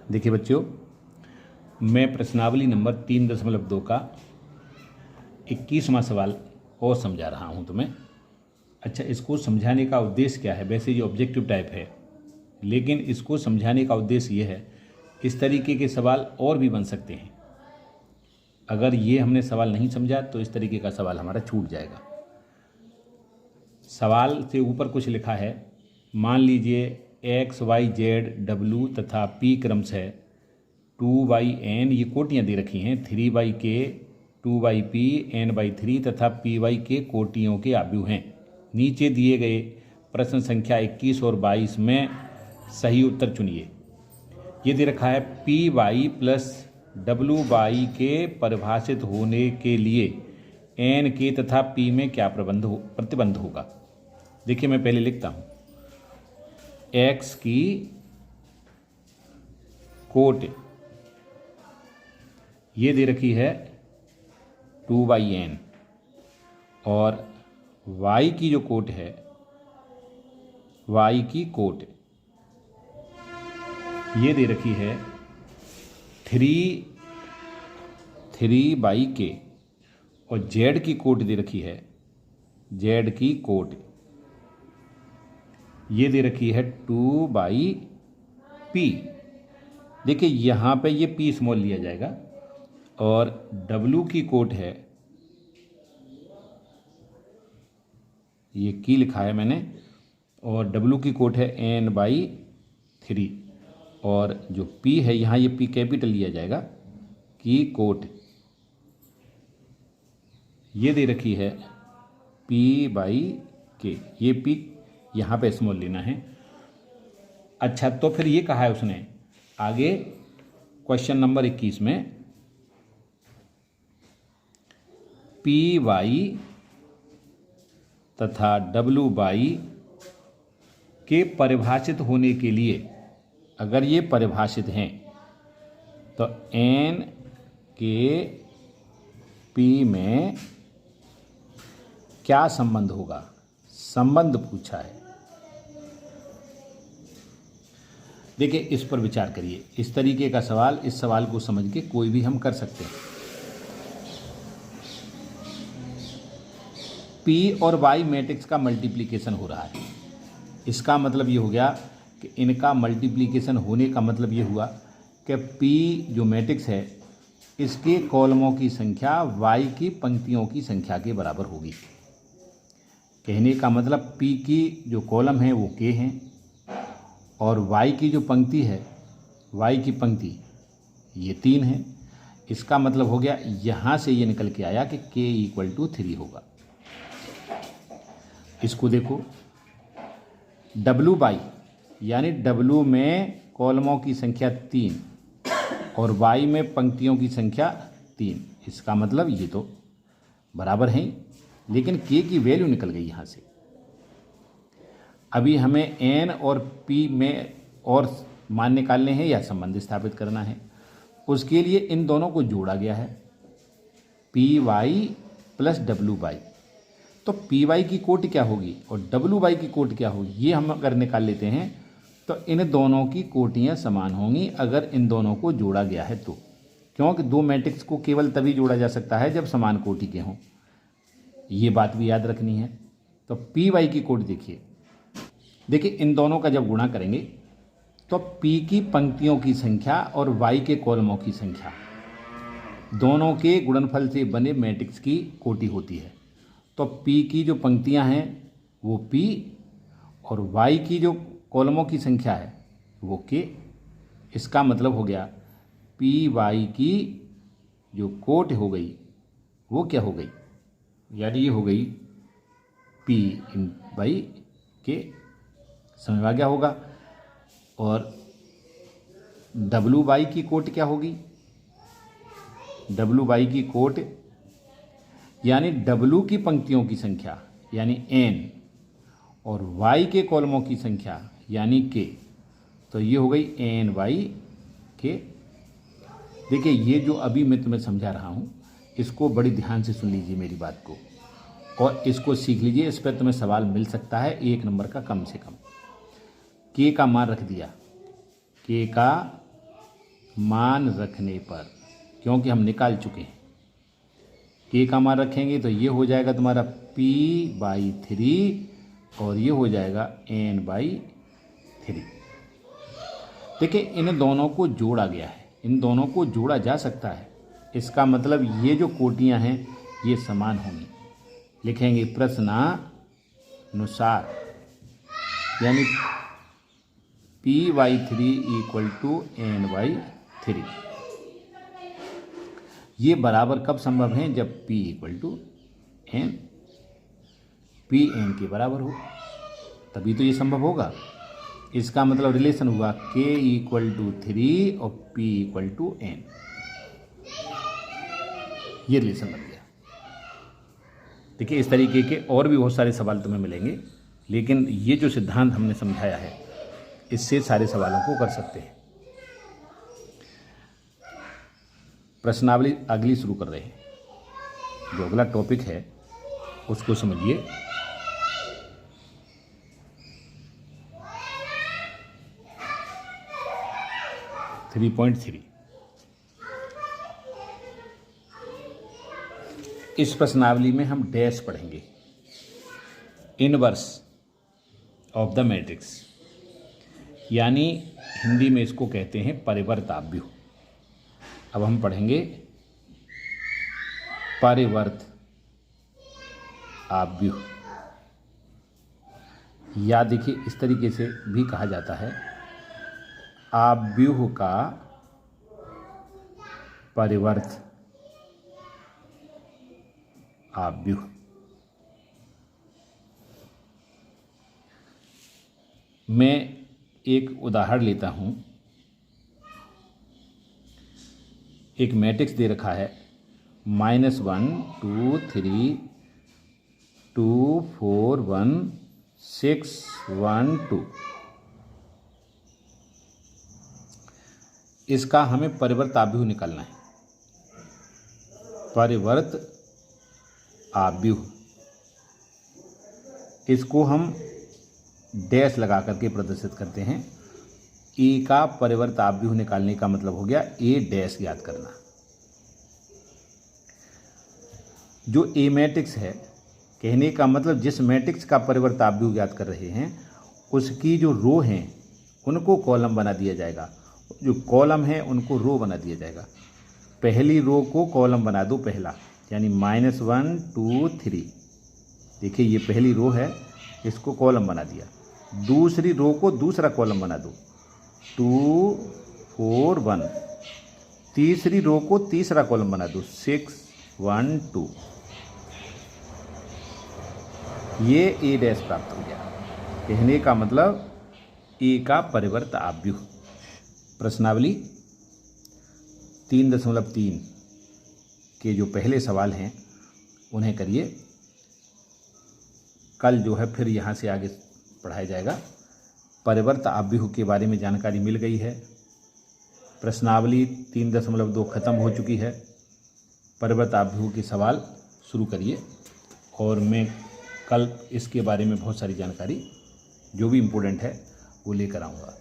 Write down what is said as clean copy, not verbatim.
देखिए बच्चों, मैं प्रश्नावली नंबर 3.2 का 21वां सवाल और समझा रहा हूँ तुम्हें। अच्छा, इसको समझाने का उद्देश्य क्या है? वैसे ये ऑब्जेक्टिव टाइप है, लेकिन इसको समझाने का उद्देश्य ये है, इस तरीके के सवाल और भी बन सकते हैं। अगर ये हमने सवाल नहीं समझा तो इस तरीके का सवाल हमारा छूट जाएगा। सवाल से ऊपर कुछ लिखा है, मान लीजिए एक्स वाई जेड डब्ल्यू तथा पी क्रमशः 2/n ये कोटियाँ दे रखी हैं, 3/k 2/p n/3 तथा py के कोटियों के आव्यूह हैं। नीचे दिए गए प्रश्न संख्या 21 और 22 में सही उत्तर चुनिए। ये दे रखा है py प्लस wy के परिभाषित होने के लिए n के तथा p में क्या प्रतिबंध होगा। देखिए, मैं पहले लिखता हूँ, x की कोट ये दे रखी है 2/n और y की जो कोट है, y की कोट ये दे रखी है 3/k और z की कोट दे रखी है, z की कोट ये दे रखी है 2/p। देखिए, यहाँ पे ये p स्मॉल लिया जाएगा और w की कोट है, ये की लिखा है मैंने, और w की कोट है n/3 और जो p है यहाँ ये p कैपिटल लिया जाएगा, की कोट ये दे रखी है p/k, ये p यहाँ पे स्मॉल लेना है। अच्छा, तो फिर ये कहा है उसने आगे क्वेश्चन नंबर 21 में py तथा wy के परिभाषित होने के लिए, अगर ये परिभाषित हैं तो n के p में क्या संबंध होगा, संबंध पूछा है। देखिए, इस पर विचार करिए। इस तरीके का सवाल, इस सवाल को समझ के कोई भी हम कर सकते हैं। p और y मैट्रिक्स का मल्टीप्लिकेशन हो रहा है, इसका मतलब ये हो गया कि इनका मल्टीप्लिकेशन होने का मतलब ये हुआ कि p जो मैट्रिक्स है इसके कॉलमों की संख्या y की पंक्तियों की संख्या के बराबर होगी। कहने का मतलब p की जो कॉलम है वो k हैं और y की जो पंक्ति है, y की पंक्ति ये 3 है। इसका मतलब हो गया, यहाँ से ये निकल के आया कि k = 3 होगा। इसको देखो, wy यानी w में कॉलमों की संख्या 3 और y में पंक्तियों की संख्या 3, इसका मतलब ये तो बराबर हैं, लेकिन k की वैल्यू निकल गई यहाँ से। अभी हमें n और p में और मान निकालने हैं या संबंध स्थापित करना है। उसके लिए इन दोनों को जोड़ा गया है, py प्लस wy। तो py की कोट क्या होगी और wy की कोट क्या होगी, ये हम अगर निकाल लेते हैं तो इन दोनों की कोटियाँ समान होंगी अगर इन दोनों को जोड़ा गया है तो, क्योंकि दो मैट्रिक्स को केवल तभी जोड़ा जा सकता है जब समान कोटि के हों। ये बात भी याद रखनी है। तो py की कोट देखिए, इन दोनों का जब गुणा करेंगे तो p की पंक्तियों की संख्या और y के कॉलमों की संख्या दोनों के गुणनफल से बने मैट्रिक्स की कोटि होती है। तो p की जो पंक्तियां हैं वो p और y की जो कॉलमों की संख्या है वो k। इसका मतलब हो गया py की जो कोट हो गई वो क्या हो गई, यानी ये हो गई p/k। समझ में आ गया होगा। और wy की कोट क्या होगी, wy की कोट यानी w की पंक्तियों की संख्या यानी n और y के कॉलमों की संख्या यानी k, तो ये हो गई n/k। देखिए, ये जो अभी मैं तुम्हें समझा रहा हूँ इसको बड़ी ध्यान से सुन लीजिए मेरी बात को और इसको सीख लीजिए। इस पर तुम्हें सवाल मिल सकता है 1 नंबर का कम से कम। k का मान रख दिया, k का मान रखने पर, क्योंकि हम निकाल चुके हैं, k का मान रखेंगे तो ये हो जाएगा तुम्हारा p/3 और ये हो जाएगा n/3। देखिए इन दोनों को जोड़ा गया है, इन दोनों को जोड़ा जा सकता है, इसका मतलब ये जो कोटियां हैं ये समान होंगी। लिखेंगे प्रश्नानुसार, यानी p/3 = n/3। ये बराबर कब संभव है? जब p n के बराबर हो, तभी तो ये संभव होगा। इसका मतलब रिलेशन हुआ k = 3 और p = n। ये रिलेशन बन गया। देखिए इस तरीके के और भी बहुत सारे सवाल तुम्हें मिलेंगे, लेकिन ये जो सिद्धांत हमने समझाया है इससे सारे सवालों को कर सकते हैं। प्रश्नावली अगली शुरू कर रहे हैं। जो अगला टॉपिक है उसको समझिए। थ्री 3.3 इस प्रश्नावली में हम डैश पढ़ेंगे, इनवर्स ऑफ द मैट्रिक्स, यानी हिंदी में इसको कहते हैं परिवर्त आव्यूह। अब हम पढ़ेंगे परिवर्त आव्यूह, या देखिए इस तरीके से भी कहा जाता है आव्यूह का परिवर्त आव्यूह। मैं एक उदाहरण लेता हूं। एक मैट्रिक्स दे रखा है -1 2 3 2 4 1 6 1 2। इसका हमें परिवर्त आव्यूह निकालना है। परिवर्त आव्यूह, इसको हम डैश लगा करके प्रदर्शित करते हैं। ए का परिवर्त आव्यूह निकालने का मतलब हो गया ए डैश याद करना। जो ए मैट्रिक्स है, कहने का मतलब जिस मैट्रिक्स का परिवर्त आव्यूह याद कर रहे हैं उसकी जो रो हैं उनको कॉलम बना दिया जाएगा, जो कॉलम है उनको रो बना दिया जाएगा। पहली रो को कॉलम बना दो पहला, यानी -1 2 3। देखिए ये पहली रो है, इसको कॉलम बना दिया। दूसरी रो को दूसरा कॉलम बना दो 2 4 1। तीसरी रो को तीसरा कॉलम बना दो 6 1 2। ये ए डैश प्राप्त हो गया। कहने का मतलब ए का परिवर्त आव्यूह। प्रश्नावली 3.3 के जो पहले सवाल हैं उन्हें करिए। कल जो है फिर यहाँ से आगे पढ़ाया जाएगा। परिवर्त आव्यूह के बारे में जानकारी मिल गई है। प्रश्नावली 3.2 खत्म हो चुकी है। परिवर्त आव्यूह के सवाल शुरू करिए और मैं कल इसके बारे में बहुत सारी जानकारी जो भी इम्पोर्टेंट है वो लेकर आऊँगा।